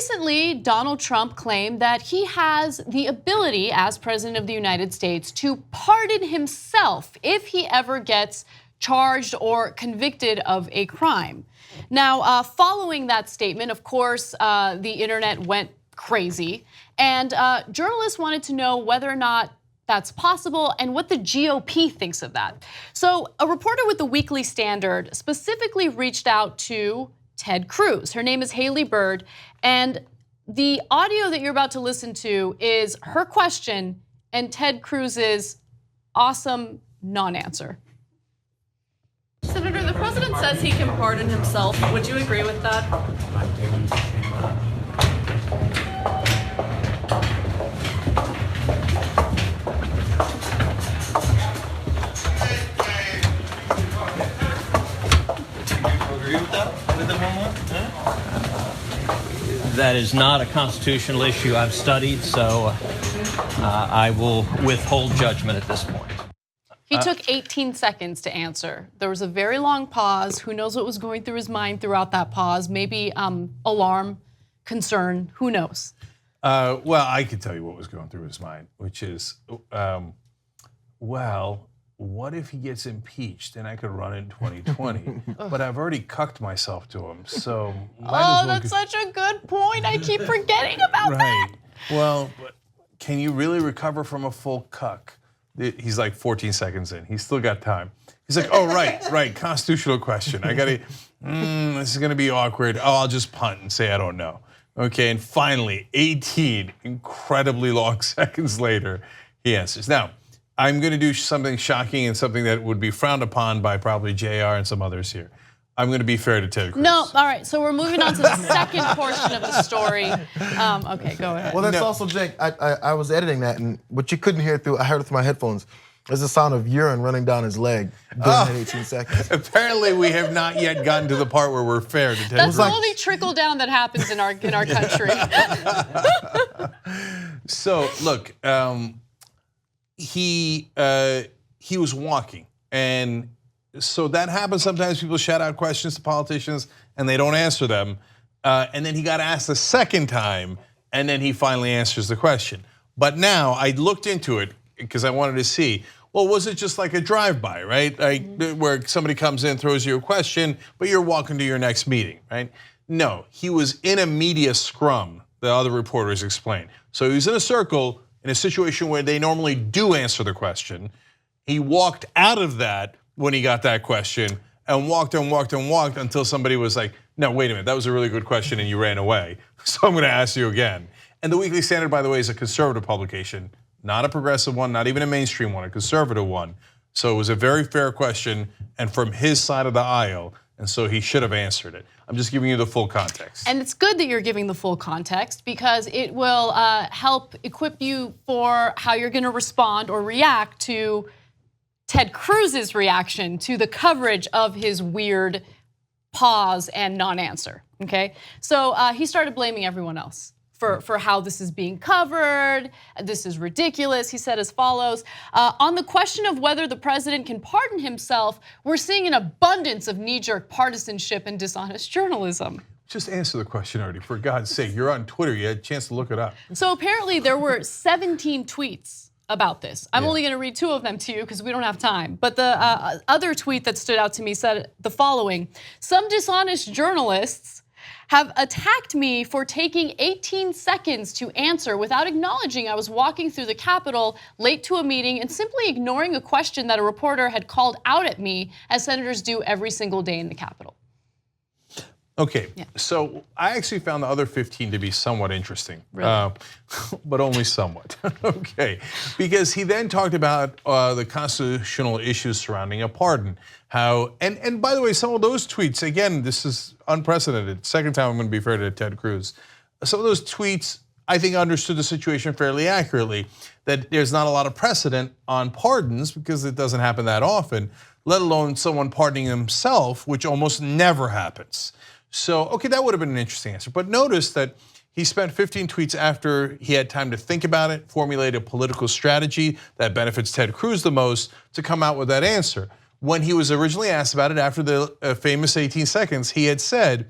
recently, Donald Trump claimed that he has the ability, as President of the United States, to pardon himself if he ever gets charged or convicted of a crime. Now, following that statement, of course, the internet went crazy, and journalists wanted to know whether or not that's possible and what the GOP thinks of that. So a reporter with the Weekly Standard specifically reached out to Ted Cruz. Her name is Byrd, and the audio that you're about to listen to is her question and Ted Cruz's awesome non-answer. Senator, the president says he can pardon himself. Would you agree with that? That is not a constitutional issue I've studied, so I will withhold judgment at this point. He took 18 seconds to answer. There was a very long pause. Who knows what was going through his mind throughout that pause? Maybe alarm, concern, who knows? Well, I could tell you what was going through his mind, which is, well, what if he gets impeached and I could run in 2020? But I've already cucked myself to him, so that's such a good point. I keep forgetting about that. Well, but can you really recover from a full cuck? He's like 14 seconds in. He's still got time. He's like, oh, right, constitutional question. I gotta, this is gonna be awkward. Oh, I'll just punt and say I don't know. Okay, and finally, 18 incredibly long seconds later, he answers. Now, I'm gonna do something shocking and something that would be frowned upon by probably JR and some others here. I'm gonna be fair to Ted Cruz. No, all right, so we're moving on to the second portion of the story. Okay, go ahead. Well, that's also, Jake, I was editing that, and what you couldn't hear I heard it through my headphones. There's the sound of urine running down his leg during that 18 seconds. Apparently, we have not yet gotten to the part where we're fair to Ted Cruz. That's the only trickle down that happens in our country. So, look, he was walking, and so that happens sometimes. People shout out questions to politicians and they don't answer them. And then he got asked a second time and then he finally answers the question. But now I looked into it because I wanted to see, well, was it just like a drive-by, right? Like where somebody comes in, throws you a question, but you're walking to your next meeting, right? No, he was in a media scrum, the other reporters explained. So he was in a circle in a situation where they normally do answer the question. He walked out of that when he got that question and walked and walked and walked until somebody was like, no, wait a minute, that was a really good question and you ran away. So I'm gonna ask you again. And the Weekly Standard, by the way, is a conservative publication, not a progressive one, not even a mainstream one, a conservative one. So it was a very fair question and from his side of the aisle, and so he should have answered it. I'm just giving you the full context. And it's good that you're giving the full context because it will help equip you for how you're gonna respond or react to Ted Cruz's reaction to the coverage of his weird pause and non-answer, okay? So he started blaming everyone else for how this is being covered. This is ridiculous. He said as follows, on the question of whether the president can pardon himself, we're seeing an abundance of knee-jerk partisanship and dishonest journalism. Just answer the question already, for God's sake. You're on Twitter, you had a chance to look it up. So apparently there were 17 tweets about this. I'm only gonna read 2 of them to you because we don't have time. But the other tweet that stood out to me said the following: some dishonest journalists have attacked me for taking 18 seconds to answer without acknowledging I was walking through the Capitol late to a meeting and simply ignoring a question that a reporter had called out at me, as senators do every single day in the Capitol. Okay, so I actually found the other 15 to be somewhat interesting, really? But only somewhat. Okay, because he then talked about the constitutional issues surrounding a pardon. How and by the way, some of those tweets, again, this is unprecedented. Second time I'm going to be fair to Ted Cruz. Some of those tweets, I think, understood the situation fairly accurately. That there's not a lot of precedent on pardons because it doesn't happen that often. Let alone someone pardoning himself, which almost never happens. So, okay, that would have been an interesting answer. But notice that he spent 15 tweets after he had time to think about it, formulate a political strategy that benefits Ted Cruz the most to come out with that answer. When he was originally asked about it after the famous 18 seconds, he had said,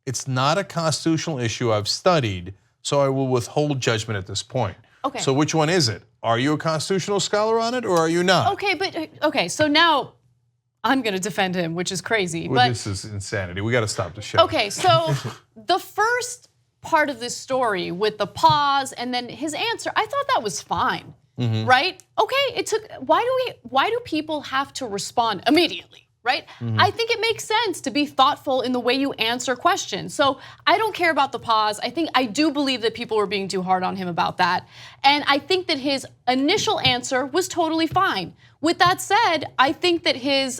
it's not a constitutional issue I've studied, so I will withhold judgment at this point. Okay. So which one is it? Are you a constitutional scholar on it or are you not? Okay, so now I'm gonna defend him, which is crazy. Well, but this is insanity. We got to stop the show. okay, so the first part of this story with the pause and then his answer, I thought that was fine, right? Okay, it took. Why do people have to respond immediately? Right? I think it makes sense to be thoughtful in the way you answer questions. So I don't care about the pause. I do believe that people were being too hard on him about that. And I think that his initial answer was totally fine. With that said, I think that his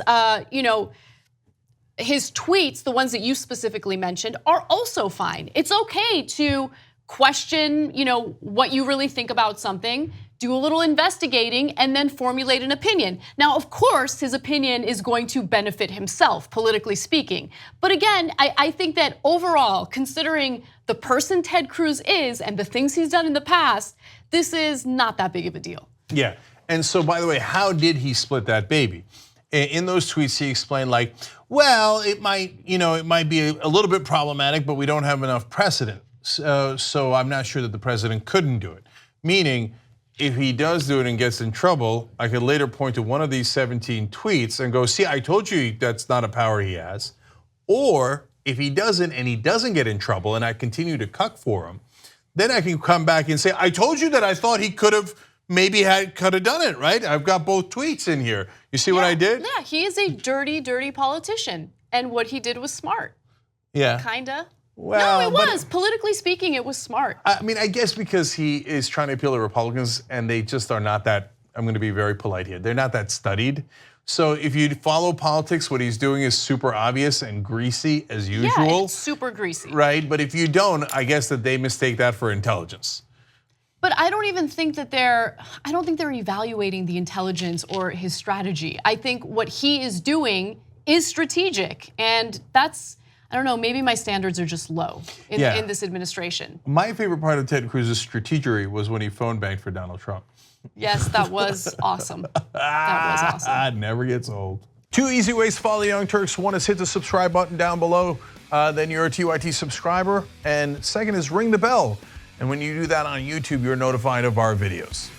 tweets, the ones that you specifically mentioned, are also fine. It's okay to question, what you really think about something, do a little investigating, and then formulate an opinion. Now, of course, his opinion is going to benefit himself, politically speaking. But again, I think that overall, considering the person Ted Cruz is and the things he's done in the past, this is not that big of a deal. Yeah, and so by the way, how did he split that baby? In those tweets, he explained like, well, it might be a little bit problematic, but we don't have enough precedent. So I'm not sure that the president couldn't do it. Meaning, if he does do it and gets in trouble, I could later point to one of these 17 tweets and go, see, I told you that's not a power he has. Or if he doesn't and he doesn't get in trouble and I continue to cuck for him, then I can come back and say, I told you that I thought he could have done it, right? I've got both tweets in here. You see what I did? Yeah, he is a dirty, dirty politician. And what he did was smart. Yeah. Kinda. Well, no, it was. Politically speaking, it was smart. I mean, I guess because he is trying to appeal to Republicans and they just are not that, I'm gonna be very polite here, they're not that studied. So if you follow politics, what he's doing is super obvious and greasy as usual. Yeah, it's super greasy. Right, but if you don't, I guess that they mistake that for intelligence. But I don't even think that they're evaluating the intelligence or his strategy. I think what he is doing is strategic, and that's, I don't know, maybe my standards are just low in this administration. My favorite part of Ted Cruz's strategery was when he phone banked for Donald Trump. Yes, that was awesome. That was awesome. Never gets old. 2 easy ways to follow the Young Turks. One is hit the subscribe button down below, then you're a TYT subscriber. And second is ring the bell. And when you do that on YouTube, you're notified of our videos.